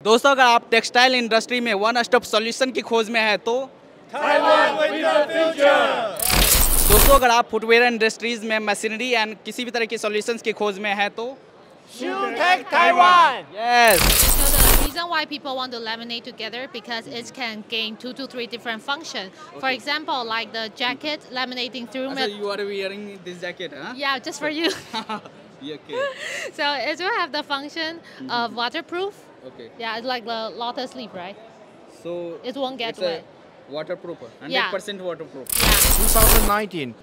दोस्तों अगर आप टेक्सटाइल इंडस्ट्री में वन स्टॉप सॉल्यूशन की खोज में है तो Taiwan with the future. दोस्तों अगर आप फुटवेयर इंडस्ट्रीज में मशीनरी एंड किसी भी तरह के सॉल्यूशंस की खोज में है तो Shootech Taiwan. Yes. So the reason why people want to laminate together because it can gain 2 to 3 different functions. For example, like the jacket laminating through. अच्छा, you are wearing this jacket, huh? Yeah, just for you. Yeah, okay. So it will have the function of waterproof. Okay. Yeah, it's like the lotus leaf, right? So It won't get it's a wet. waterproof, Yeah. 100% waterproof. Yeah. 2019,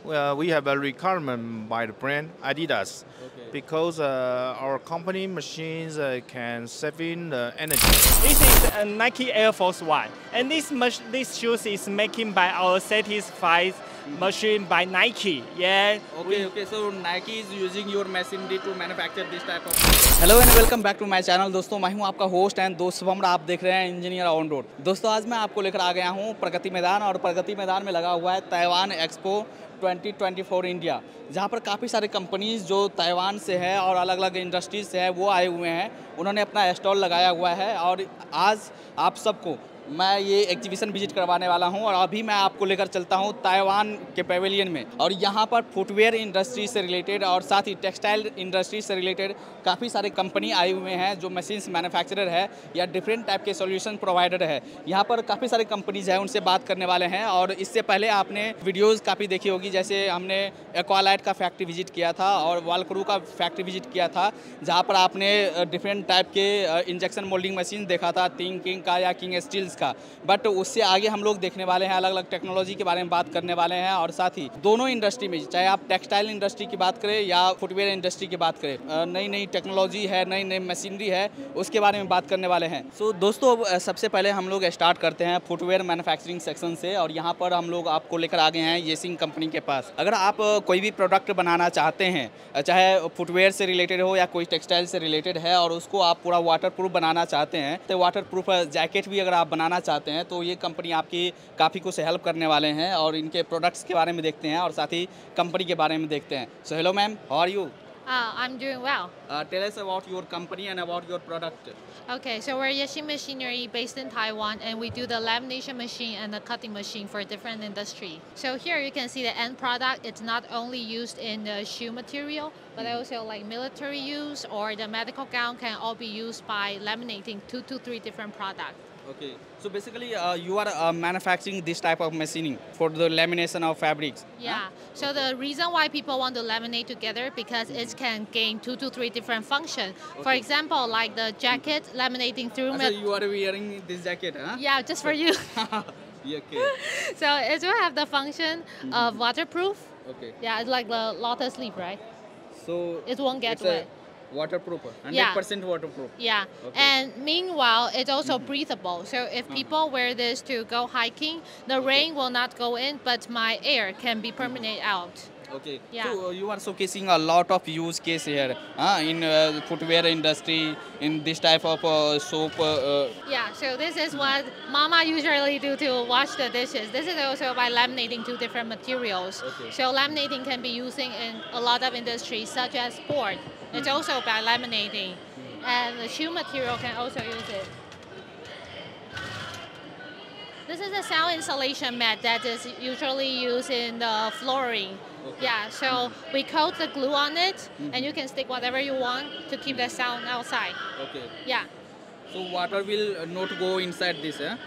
we have a requirement by the brand Adidas Okay. because our company machines can save in the energy. This is a Nike Air Force One, and this shoes is making by our certified machine by Nike. Yeah. Okay. So Nike is using your machinery to manufacture this type of. Hello and welcome back to my channel. दोस्तों मैं हूं आपका host and दोस्त शुभम। आप देख रहे हैं engineer on road. दोस्तों आज मैं आपको लेकर आ गया हूं प्रगति मैदान, और प्रगति मैदान में लगा हुआ है ताइवान एक्सपो 2024 इंडिया, जहां पर काफ़ी सारे कंपनीज जो ताइवान से है और अलग अलग इंडस्ट्रीज से है वो आए हुए हैं। उन्होंने अपना स्टॉल लगाया हुआ है और आज आप सबको मैं ये एग्जीबिशन विजिट करवाने वाला हूं। और अभी मैं आपको लेकर चलता हूं ताइवान के पेवेलियन में, और यहां पर फुटवेयर इंडस्ट्री से रिलेटेड और साथ ही टेक्सटाइल इंडस्ट्री से रिलेटेड काफ़ी सारे कंपनी आए हुए हैं जो मशीन्स मैन्युफैक्चरर है या डिफरेंट टाइप के सॉल्यूशन प्रोवाइडर है। यहां पर काफ़ी सारे कंपनीज हैं, उनसे बात करने वाले हैं। और इससे पहले आपने वीडियोज़ काफ़ी देखी होगी, जैसे हमने एक्वालाइट का फैक्ट्री विजिट किया था और वालक्रू का फैक्ट्री विजिट किया था, जहाँ पर आपने डिफरेंट टाइप के इंजेक्शन मोल्डिंग मशीन देखा था, किंग का या किंग स्टील्स का। बट उससे आगे हम लोग देखने वाले हैं, अलग अलग टेक्नोलॉजी के बारे में बात करने वाले हैं। और साथ ही दोनों इंडस्ट्री में, चाहे आप टेक्सटाइल इंडस्ट्री की बात करें या फुटवेयर इंडस्ट्री की बात करें, नई नई टेक्नोलॉजी है, नई नई मशीनरी है, उसके बारे में बात करने वाले हैं। सो दोस्तों सबसे पहले हम लोग स्टार्ट करते हैं फुटवेयर मैन्युफैक्चरिंग सेक्शन से, और यहाँ पर हम लोग आपको लेकर आ गए हैं येसिंग कंपनी के पास। अगर आप कोई भी प्रोडक्ट बनाना चाहते हैं, चाहे फुटवेयर से रिलेटेड हो या कोई टेक्सटाइल से रिलेटेड है, और उसको आप पूरा वाटर प्रूफ बनाना चाहते हैं, तो वाटर प्रूफ जैकेट भी अगर आप बनाना चाहते हैं तो ये कंपनी आपकी काफ़ी कुछ हेल्प करने वाले हैं। और इनके प्रोडक्ट्स के बारे में देखते हैं और साथ ही कंपनी के बारे में देखते हैं। So hello ma'am, how are you? I'm doing well. Tell us about your company and about your product. Okay, so we're Yexin Machinery based in Taiwan, and we do the lamination machine and the cutting machine for different industry. So here you can see the end product. It's not only used in the shoe material, but also like military use or the medical gown can all be used by laminating 2 to 3 different products. Okay, so basically you are manufacturing this type of machining for the lamination of fabrics. Yeah. So the reason why people want to laminate together because it can gain 2 to 3 different functions. For example, like the jacket laminating through. So you are wearing this jacket, huh? Yeah, just for you. Yeah, okay. So it will have the function of waterproof. Okay. Yeah, it's like the lotus leaf, right? So It won't get it's a wet. waterproof, Yeah. 100% waterproof. Yeah. Okay. And meanwhile, it's also breathable. So if people wear this to go hiking, the rain will not go in, but my air can be permeate out. Okay. Yeah. So you are showcasing a lot of use case here, in footwear industry, in this type of soap. Yeah, so this is what mama usually do to wash the dishes. This is also by laminating 2 different materials. Okay. So laminating can be using in a lot of industries such as sport. It's also by laminating. And the shoe material can also use it. This is a sound insulation mat that is usually used in the flooring. Okay. Yeah, so we coat the glue on it, and you can stick whatever you want to keep the sound outside. Okay. Yeah. So water will not go inside this, eh?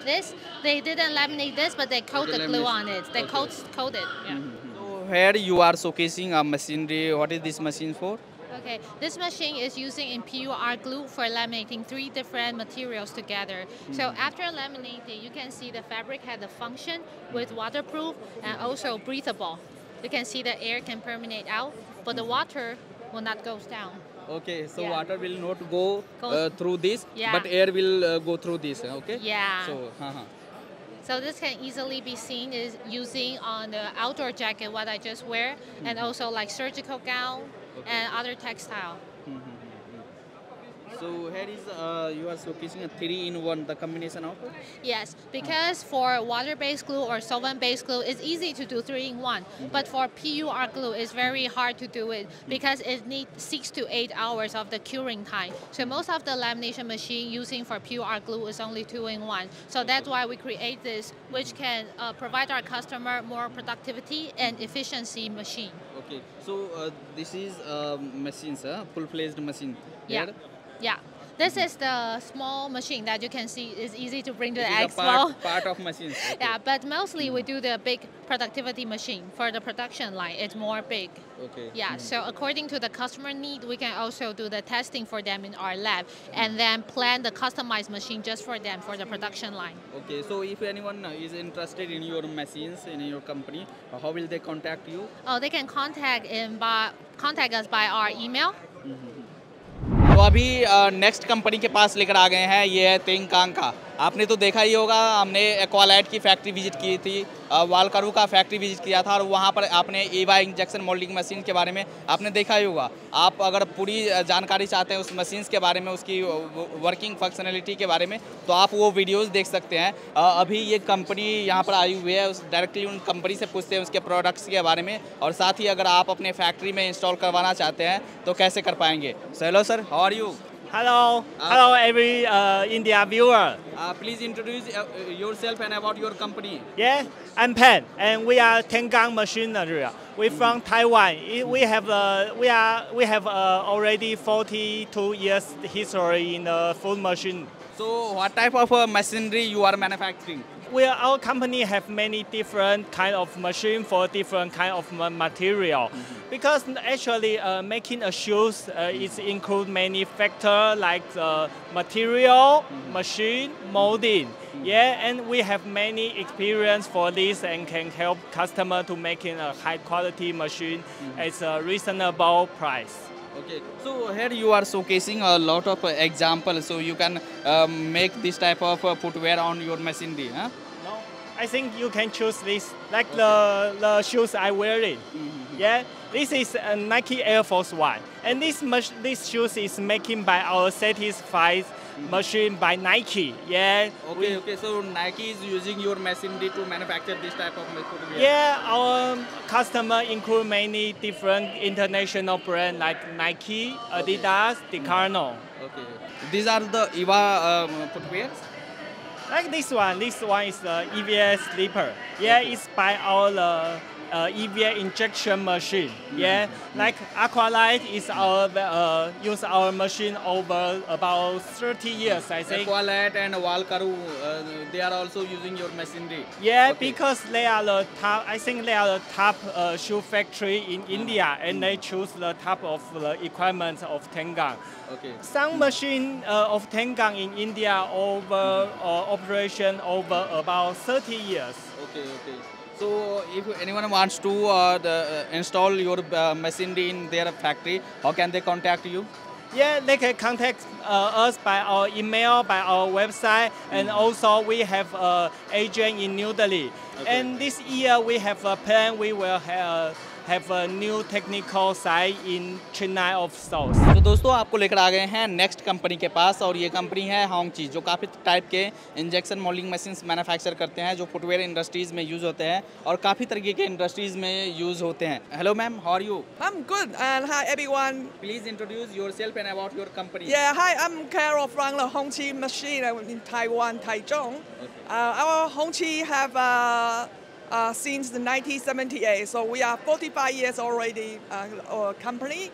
This, they didn't laminate this, but they coat Okay, the glue lamination. on it. They Okay. coat it. Yeah. So here you are showcasing a machinery. What is this machine for? Okay, this machine is using in PUR glue for laminating 3 different materials together. So after laminating, you can see the fabric had the function with waterproof and also breathable. You can see the air can permeate out, but the water will not go down. Okay, so Yeah. water will not go through this, Yeah. but air will go through this. Okay. Yeah. So, So this can easily be seen is using on the outdoor jacket, what I just wear, and also like surgical gown and other textile. So here is you are showcasing a 3-in-1, the combination of. Yes, because for water-based glue or solvent-based glue, it's easy to do 3-in-1. But for PUR glue, it's very hard to do it because it needs 6 to 8 hours of the curing time. So most of the lamination machine using for PUR glue is only 2-in-1. So that's why we create this, which can provide our customer more productivity and efficiency machine. Okay, so this is machines, full-fledged machine. Yeah. Here, Yeah. This is the small machine that you can see is easy to bring to the this is a expo. part of machines. Okay. Yeah, but mostly we do the big productivity machine for the production line. It's more big. Okay. Yeah, so according to the customer need, we can also do the testing for them in our lab and then plan the customized machine just for them for the production line. Okay, so if anyone is interested in your machines in your company, how will they contact you? Oh, they can contact us by our email. तो अभी next company के पास लेकर आ गए हैं, ये है तेंगकांग का। आपने तो देखा ही होगा, हमने एक्वालाइट की फैक्ट्री विजिट की थी, वालकारू का फैक्ट्री विजिट किया था और वहाँ पर आपने ईवा इंजेक्शन मोल्डिंग मशीन के बारे में आपने देखा ही होगा। आप अगर पूरी जानकारी चाहते हैं उस मशीन्स के बारे में, उसकी वर्किंग फंक्शनलिटी के बारे में, तो आप वो वीडियोस देख सकते हैं। अभी ये कंपनी यहाँ पर आई हुई है, उस डायरेक्टली उन कंपनी से पूछते हैं उसके प्रोडक्ट्स के बारे में और साथ ही अगर आप अपने फैक्ट्री में इंस्टॉल करवाना चाहते हैं तो कैसे कर पाएंगे। So hello sir, how are you? Hello, every India viewer. Please introduce yourself and about your company. Yeah, I'm Pan, and we are Tengang Machinery. We're from Taiwan. We have already 42 years history in the food machine. So, what type of machinery you are manufacturing? Our company have many different kind of machine for different kind of material. Because actually making a shoes is include many factors like material, machine, molding. Yeah, and we have many experience for this and can help customer to making a high quality machine at a reasonable price. Okay, so here you are showcasing a lot of examples, so you can make this type of footwear on your machinery, huh? No, I think you can choose this, like the shoes I wearing. Yeah, this is a Nike Air Force One, and this shoes is making by our certified machine by Nike. Yeah. Okay. So Nike is using your machinery to manufacture this type of footwear. Yeah, our customer include many different international brands like Nike, Adidas, Decathlon. Okay. These are the EVA footwears. Like this one is the EVA slipper. Yeah, it's by our EVA injection machine. Yeah, like Aqualight is our use our machine over about 30 years, I think. Aqualight and Valkaru, they are also using your machinery. Yeah, because they are the top. I think they are the top shoe factory in India, and they choose the top of the equipment of Tengang. Okay. Some machine of Tengang in India over operation over about 30 years. Okay. So if anyone wants to install your machinery in their factory, how can they contact you? Yeah, they can contact us by our email, by our website, and also we have an agent in New Delhi. Okay. And this year we have a plan. We will have a new technical site in Chennai of South. तो दोस्तों आपको लेकर आ गए हैं next company के पास और ये company है होंगची, जो काफ़ी टाइप के इंजेक्शन मोल्डिंग मशीन्स मैन्युफैक्चर करते हैं जो फुटवेयर इंडस्ट्रीज़ में यूज़ होते हैं और काफ़ी तरीके के इंडस्ट्रीज़ में यूज़ होते हैं। Hello ma'am, how are you? I'm good, and hi everyone. Please introduce yourself and about your company. Yeah, hi, I'm Carol from the Hongqi machine in Taiwan, Taichung. Our Hongqi have since the 1978, so we are 45 years already our company,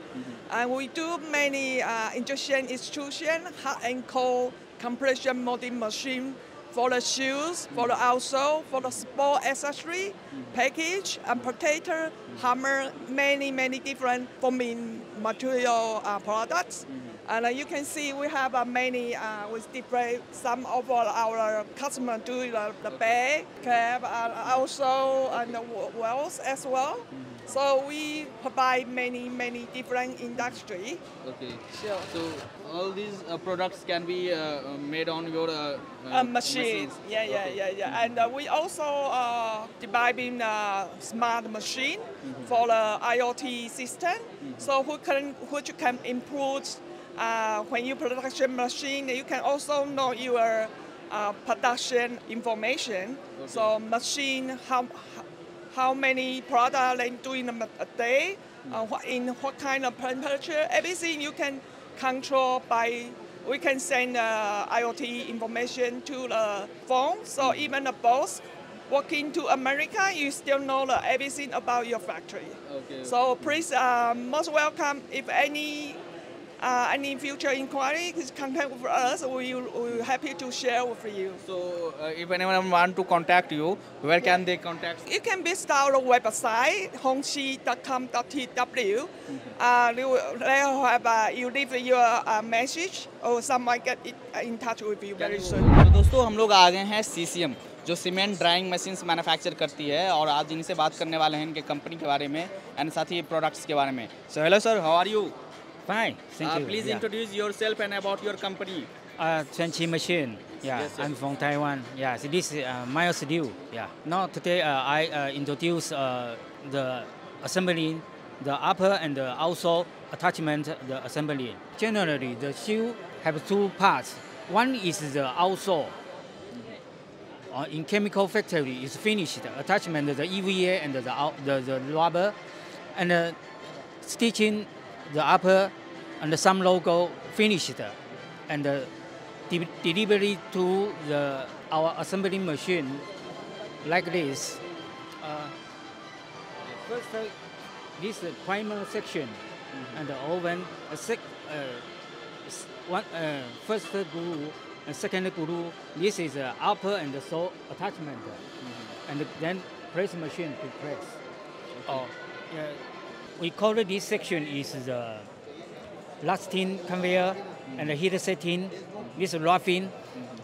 and we do many injection extrusion, hot and cold compression molding machine for the shoes, for the outsole, for the sport accessory, package, and protector, hammer, many different foaming material products. And you can see we have many, we display some of our customers do the bag, cap, and also and the wells as well. So we provide many different industry. Okay. Sure. So all these products can be made on your Machines. Yeah. And we also developing a smart machine for the IoT system, so which can improve when you production machine, you can also know your production information. Okay. So machine, how many products they doing a day, in what kind of temperature, everything you can control by. We can send IoT information to the phone. So even the boss walking to America, you still know everything about your factory. Okay. So please, most welcome. If any future inquiry, please contact with us. We're happy to share with you. So, if anyone want to contact you, where can they contact? You can visit our website, hongqi.com.tw. You leave your message, or someone get in touch with you very soon. तो दोस्तों हम लोग आ गए हैं CCM जो cement drawing machines manufacture करती है और आज इनसे बात करने वाले हैं इनके कंपनी के बारे में एंड साथ ही प्रोडक्ट्स के बारे में. So hello sir, how are you? Fine, thank you. Please introduce yourself and about your company. Chuanqi Machine. Yeah, Yes, sir. I'm from Taiwan. Yeah, so this is Miles Liu. Yeah. Now today I introduce the assembly, the upper and the outsole attachment, the assembly. Generally, the shoe have two parts. One is the outsole. In chemical factory, is finished attachment, the EVA and the rubber, and stitching the upper and some logo finished, and delivery to our assembly machine like this. First, this primer section and the oven. First glue and second glue. This is upper and the sole attachment, and then press machine to press. We call this section is the lasting conveyor and the heater setting. This roughing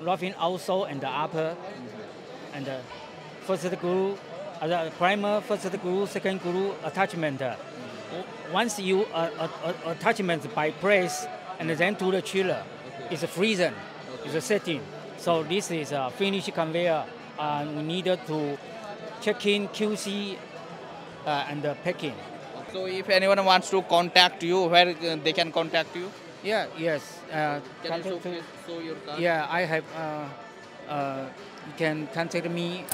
outsole and the upper, and the first glue, the primer, first glue, second glue attachment. Once you attachment by press and then to the chiller, it's a freezer, it's a setting. So this is a finished conveyor. We needed to check in QC and the packing. So if anyone wants to contact you, where they can contact you? Yeah, yes. Can you Contact show your card? yeah, I have. You can contact me.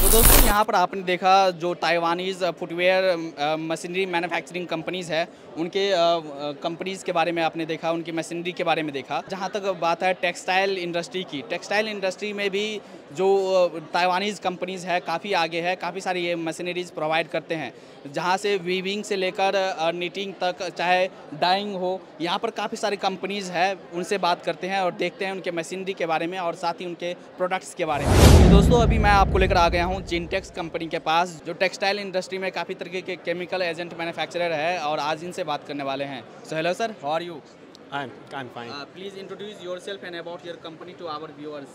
तो दोस्तों यहाँ पर आपने देखा जो Taiwanese footwear machinery manufacturing companies है उनके companies के बारे में आपने देखा, उनकी मशीनरी के बारे में देखा. जहाँ तक बात है टेक्सटाइल इंडस्ट्री की, टेक्सटाइल इंडस्ट्री में भी जो ताइवानीज़ कंपनीज़ है काफ़ी आगे है, काफ़ी सारी ये मशीनरीज़ प्रोवाइड करते हैं. जहाँ से वीविंग से लेकर नीटिंग तक, चाहे डाइंग हो, यहाँ पर काफ़ी सारी कंपनीज़ है. उनसे बात करते हैं और देखते हैं उनके मशीनरी के बारे में और साथ ही उनके प्रोडक्ट्स के बारे में. तो दोस्तों अभी मैं आपको लेकर आ गया हूँ जिनटेक्स कंपनी के पास जो टेक्सटाइल इंडस्ट्री में काफ़ी तरीके के केमिकल एजेंट मैन्युफैक्चरर है और आज इनसे बात करने वाले हैं. So hello sir, how are you? I'm fine. Please introduce yourself and about your company to our viewers.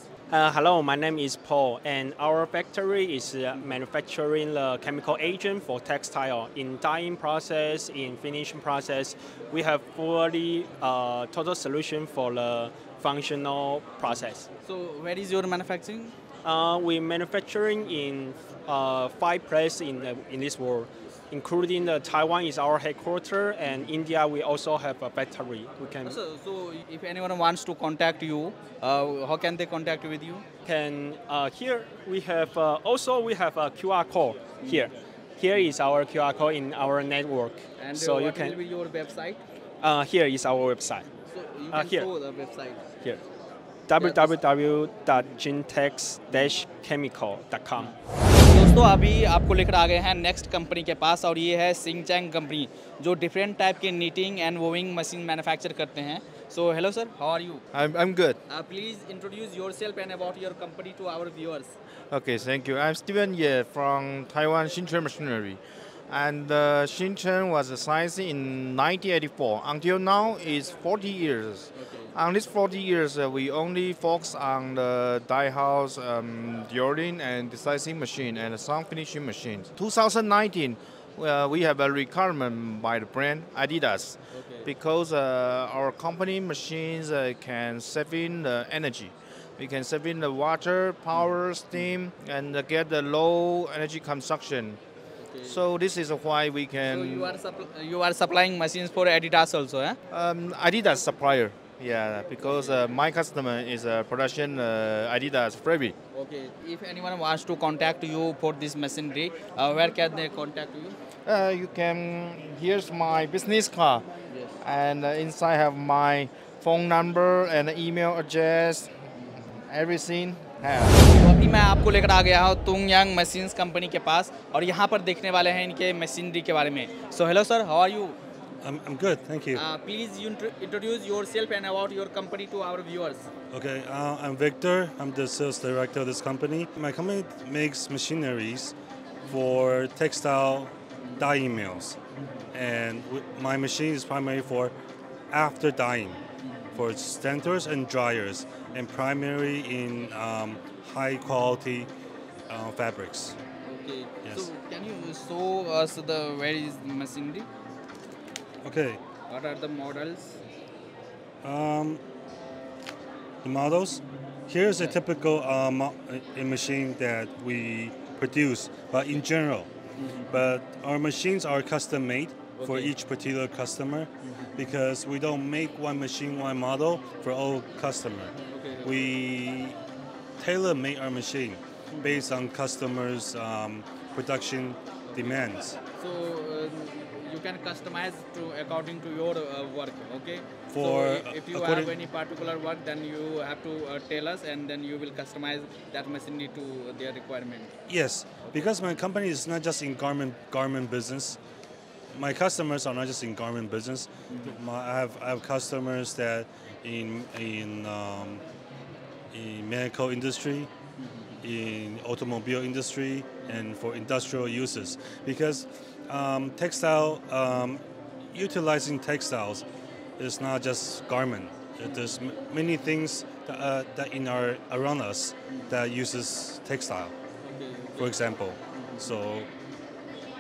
Hello, my name is Paul, and our factory is manufacturing the chemical agent for textile in dyeing process, in finishing process. We have fully total solution for the functional process. So where is your manufacturing? We manufacturing in 5 places in this world, including Taiwan is our headquarters, and India we also have a factory. We can So if anyone wants to contact you, how can they contact with you? here we have also we have a QR code here. Here is our QR code in our network. And so you what can will be your website? here is our website. So you can here. show the website. Here www.jintex-chemical.com. दोस्तों अभी आपको लेकर आ गए हैं next company के पास और ये है सिंगचैंग कंपनी जो डिफरेंट टाइप के knitting and weaving machine manufacture करते हैं. So hello sir, how are you? I'm good. Please introduce yourself and about your company to our viewers. Okay, thank you. I'm Steven Ye from Taiwan Xinchen Machinery. And Xinchen was established in 1984. Until now, it's 40 years. On these 40 years, we only focus on the die house, deodorant and decising machine and some finishing machines. 2019, we have a requirement by the brand Adidas because our company machines can save in the energy. We can save in the water, power, steam, and get the low energy consumption. Okay. So this is why we So can. you are supplying machines for Adidas also, eh? Adidas supplier. Yeah, because my customer is a production Adidas Freebie. Okay. If anyone wants to contact you for this machinery, where can they contact you? You can. Here's my business card, Yes. and inside have my phone number and email address. Everything have. तो अभी मैं आपको लेकर आ गया हूँ तुंग यांग machines company के पास और यहाँ पर देखने वाले हैं इनके मशीनरी के बारे में. So hello sir, how are you? I'm good, thank you. Please introduce yourself and about your company to our viewers. Okay, I'm Victor. I'm the sales director of this company. My company makes machineries for textile dyeing mills, and my machine is primarily for after dyeing, for stentors and dryers, and primarily in high quality fabrics. Okay. Yes. So can you show us where is the machinery? Okay. What are the models? The models. Here's a typical a machine that we produce, but in general. But our machines are custom made for Okay. each particular customer because we don't make one machine, one model for all customer. Okay. We tailor make our machine based on customers' production demands. So you can customize to according to your work. Okay. For, so if you have according- any particular work, then you have to tell us, and then you will customize that machinery to their requirement. Yes, because my company is not just in garment business. My customers are not just in garment business. I have customers that in medical industry, in automobile industry, and for industrial uses. Because textile, utilizing textiles is not just garment. There's many things that around us that uses textile, for example. So,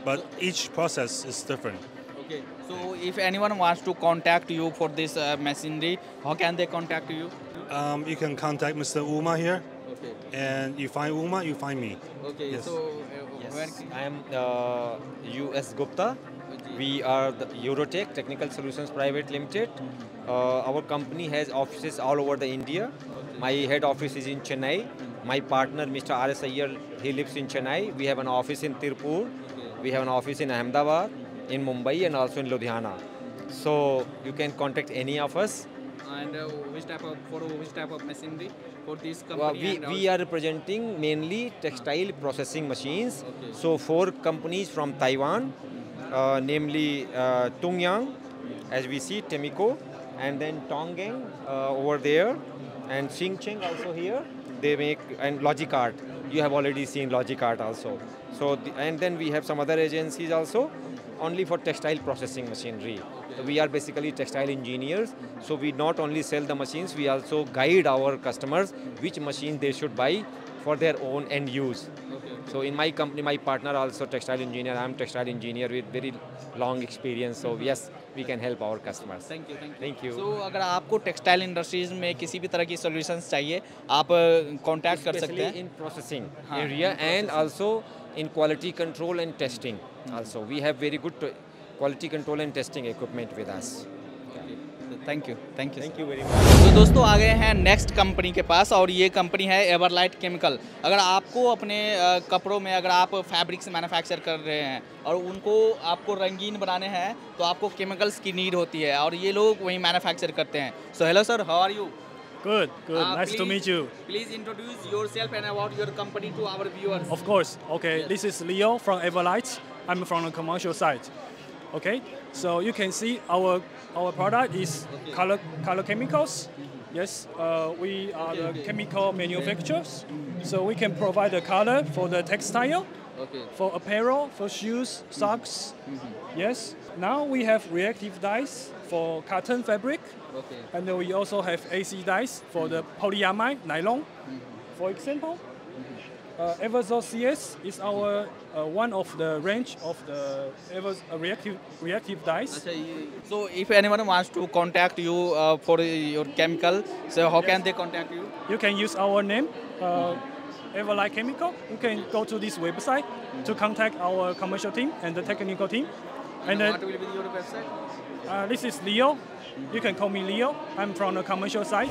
but each process is different. Okay. So if anyone wants to contact you for this machinery, how can they contact you? You can contact Mr. Uma here, Okay. and you find Uma, you find me. Okay. Yes. So where? I am U.S. Gupta. We are the Eurotech Technical Solutions Private Limited. Our company has offices all over the India. My head office is in Chennai. My partner, Mr. R.S. Iyer, he lives in Chennai. We have an office in Tirupur. We have an office in Ahmedabad, in Mumbai, and also in Ludhiana. So you can contact any of us. And which type of machinery for this company? We are representing mainly textile processing machines. Okay. So 4 companies from Taiwan, namely Tungyang, as we see, Temiko, and then Tonggang over there, and Xingcheng also here. They make, and Logicart. You have already seen Logicart also. So and then we have some other agencies also, only for textile processing machinery. So we are basically textile engineers. So we not only sell the machines, we also guide our customers which machine they should buy for their own end use. So in my company, my partner also textile engineer. I am textile engineer with very long experience. So yes, we can help our customers. Thank you. Thank you. So अगर आपको textile industries में किसी भी तरह की solutions चाहिए, आप contact कर सकते Especially हैं. in processing हाँ, area and also in quality control and testing. Also, we have very good quality control and testing equipment with us. Thank you. Thank you very much. तो दोस्तों आ गए हैं नेक्स्ट कंपनी के पास और ये company है एवरलाइट chemical. अगर आपको अपने कपड़ों में अगर आप फैब्रिक्स मैन्युफैक्चर कर रहे हैं और उनको आपको रंगीन बनाने हैं तो आपको केमिकल्स की नीड होती है और ये लोग वही मैन्युफैक्चर करते हैं. So hello sir, how are you? Good. Nice to meet you. Please introduce yourself and about your company to our viewers. Of course. Okay, this is Leo from Everlight. I'm from the commercial side. Okay, so you can see our product is color chemicals. Yes, we are the chemical manufacturers. So we can provide the color for the textile, for apparel, for shoes, socks. Yes. Now we have reactive dyes for cotton fabric. And then we also have AC dyes for the polyamide nylon. For example, Everzor CS is our one of the range of the reactive dyes. So if anyone wants to contact you for your chemical, so how can they contact you? You can use our name, Everlight Chemical, you can go to this website to contact our commercial team and the technical team. And what will be your website? This is Leo. You can call me Leo. I'm from the commercial side.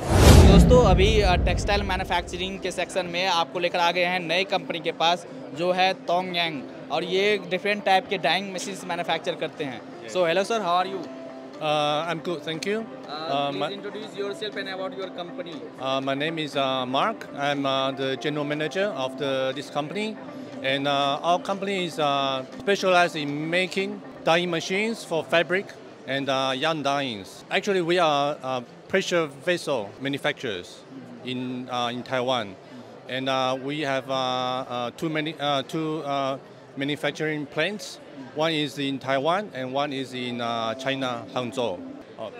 दोस्तों अभी textile manufacturing के section में आपको लेकर आ गए हैं नई company के पास जो है तोंगयांग, और ये डिफरेंट टाइप के डाइंग मशीन्स मैन्युफैक्चर करते हैं. So hello sir, how are you? I'm good, thank you. Please introduce yourself and about your company. My name is Mark. I'm the general manager of this company, and our company is specialized in making dyeing machines for fabric and yarn dyings. Actually, we are pressure vessel manufacturers in Taiwan, and we have two manufacturing plants. One is in Taiwan and one is in China, Hangzhou.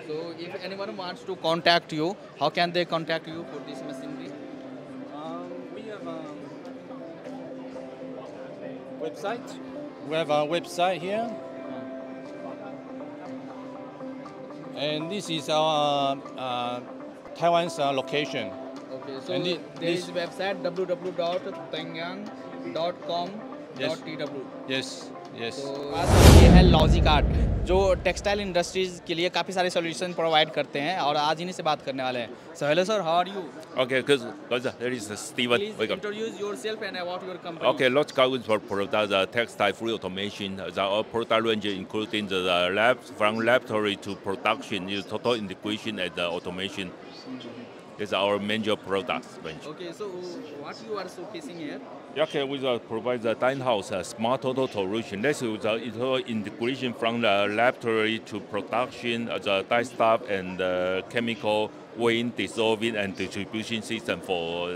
So if anyone wants to contact you, how can they contact you for this machinery? We have a website. We have a website here. And this is our Taiwan's location. Okay, so there is website www.tengyang.com.tw. Yes, yes. तो ये है logic art जो textile industries के लिए काफ़ी सारे solution provide करते हैं, और आज इन्हीं से बात करने वाले हैं. So hello sir, how are you? Okay, good. There is Steven. Please introduce yourself and about your company. Okay, Logic Art is for product textile free automation. Our product range including the lab from laboratory to production is total integration and automation. Is our major product range. Okay, so what you are showcasing here? Okay, we provide the dyeing house smart total solution. This is the integration from the laboratory to production, the dye stuff and the chemical weighing, dissolving, and distribution system for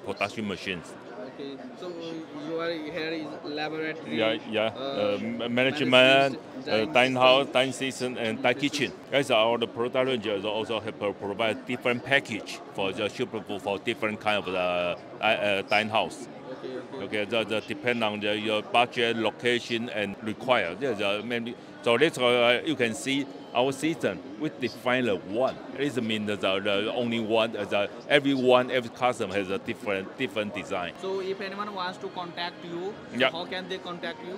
production machines. Okay, so you are here is laboratory. Management, dyeing house, dyeing system, and dye kitchen. As our product range also have provide different package for the suitable for different kind of dyeing house. Okay, the depend on your budget, location, and require. So that's why you can see our system. We define the one. It means the only one. Every customer has a different design. So if anyone wants to contact you, how can they contact you?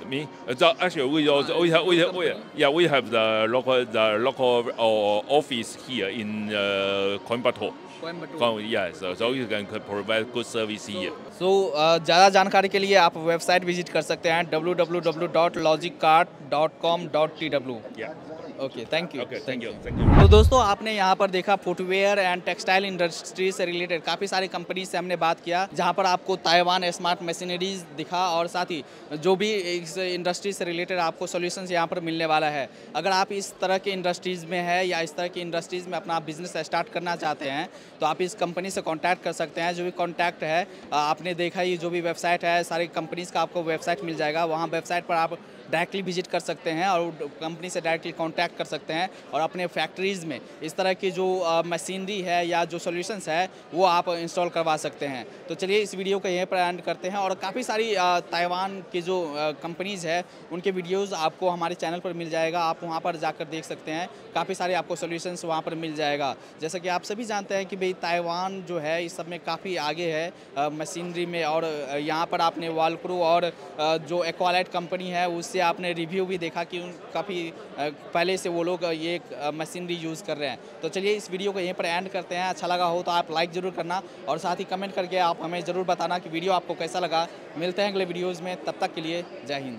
Me? Actually, we have the local office here in Coimbatore. Yes, so you can provide good service here. So ज़्यादा जानकारी के लिए आप website visit कर सकते हैं www.logicart.com.tw. Okay, thank you. तो दोस्तों आपने यहाँ पर देखा फुटवेयर एंड टेक्सटाइल इंडस्ट्री से रिलेटेड काफ़ी सारी कंपनी से हमने बात किया, जहाँ पर आपको ताइवान स्मार्ट मशीनरीज दिखा, और साथ ही जो भी इस इंडस्ट्री से रिलेटेड आपको सॉल्यूशंस यहाँ पर मिलने वाला है. अगर आप इस तरह के इंडस्ट्रीज़ में है या इस तरह की इंडस्ट्रीज़ में अपना बिजनेस स्टार्ट करना चाहते हैं तो आप इस कंपनी से कॉन्टैक्ट कर सकते हैं. जो भी कॉन्टैक्ट है आपने देखा, ये जो भी वेबसाइट है सारी कंपनीज़ का आपको वेबसाइट मिल जाएगा. वहाँ वेबसाइट पर आप डायरेक्टली विजिट कर सकते हैं और कंपनी से डायरेक्टली कांटेक्ट कर सकते हैं, और अपने फैक्ट्रीज़ में इस तरह की जो मशीनरी है या जो सॉल्यूशंस है वो आप इंस्टॉल करवा सकते हैं. तो चलिए इस वीडियो को यहीं पर एंड करते हैं, और काफ़ी सारी ताइवान की जो कंपनीज़ है उनके वीडियोज़ आपको हमारे चैनल पर मिल जाएगा. आप वहाँ पर जाकर देख सकते हैं, काफ़ी सारे आपको सॉल्यूशंस वहाँ पर मिल जाएगा. जैसा कि आप सभी जानते हैं कि भाई ताइवान जो है इस सब में काफ़ी आगे है मशीनरी में, और यहाँ पर आपने वालक्रू और जो एक्वालाइट कंपनी है उससे आपने रिव्यू भी देखा कि काफ़ी पहले से वो लोग ये मशीनरी यूज़ कर रहे हैं. तो चलिए इस वीडियो को यहीं पर एंड करते हैं. अच्छा लगा हो तो आप लाइक ज़रूर करना, और साथ ही कमेंट करके आप हमें ज़रूर बताना कि वीडियो आपको कैसा लगा. मिलते हैं अगले वीडियोज़ में, तब तक के लिए जय हिंद.